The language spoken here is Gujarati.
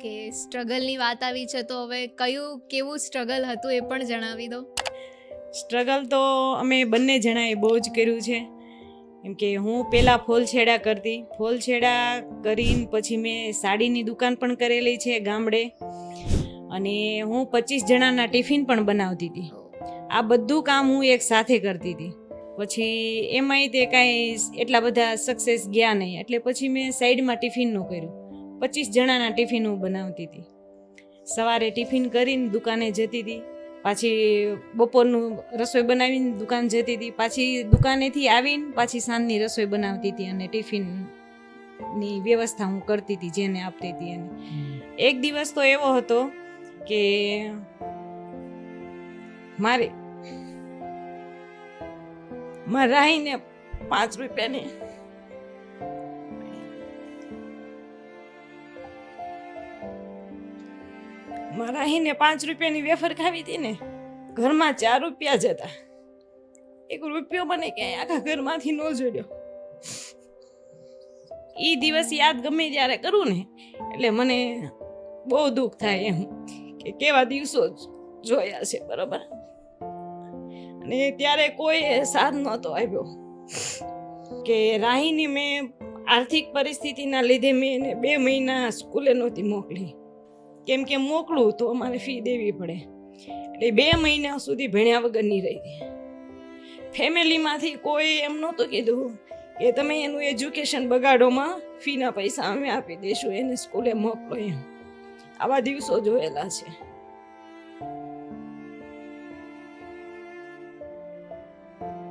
ઓકે, સ્ટ્રગલની વાત આવી છે તો હવે કેવું સ્ટ્રગલ હતું એ પણ જણાવી દો. સ્ટ્રગલ તો અમે બંને જણાએ બહુ જ કર્યું છે. કેમ કે હું પહેલાં ફોલછેડા કરતી, ફોલછેડા કરીને પછી મેં સાડીની દુકાન પણ કરેલી છે ગામડે, અને હું 25 જણાના ટિફિન પણ બનાવતી હતી. આ બધું કામ હું એક સાથે કરતી હતી. પછી એમાંય તે કાંઈ એટલા બધા સક્સેસ ગયા નહીં, એટલે પછી મેં સાઈડમાં ટિફિનનું કર્યું. 25 જણાના ટિફિન હું બનાવતી હતી. સવારે ટિફિન કરીને દુકાને જતી હતી, પાછી બપોરનું રસોઈ બનાવીને દુકાન જતી હતી, પાછી દુકાનેથી આવીને પાછી સાંજની રસોઈ બનાવતી હતી અને ટિફિનની વ્યવસ્થા હું કરતી હતી જેને આપતી હતી એને. એક દિવસ તો એવો હતો કે મારે રાહીને 5 રૂપિયાની રાહીને 5 રૂપિયાની વેફર ખાવી હતી ને, ઘરમાં 4 રૂપિયા જ હતા. 1 રૂપિયો મને ક્યાંય આખા ઘરમાંથી ન જોડ્યો. એ દિવસ યાદ ગમે ત્યારે કરું ને એટલે મને બહુ દુઃખ થાય એમ કે કેવા દિવસો જોયા છે, બરાબર. અને ત્યારે કોઈ સાથ નહોતો આવ્યો કે રાહીની મેં આર્થિક પરિસ્થિતિના લીધે મેં એને 2 મહિના સ્કૂલે નહોતી મોકલી. કેમ કે મોકલું તો અમારે ફી દેવી પડે, એટલે 2 મહિના સુધી ભણ્યા વગરની રહી હતી. ફેમિલીમાંથી કોઈ એમ નહોતું કીધું કે તમે એનું એજ્યુકેશન બગાડોમાં, ફીના પૈસા અમે આપી દઈશું, એને સ્કૂલે મોકલો એમ. આવા દિવસો જોયેલા છે.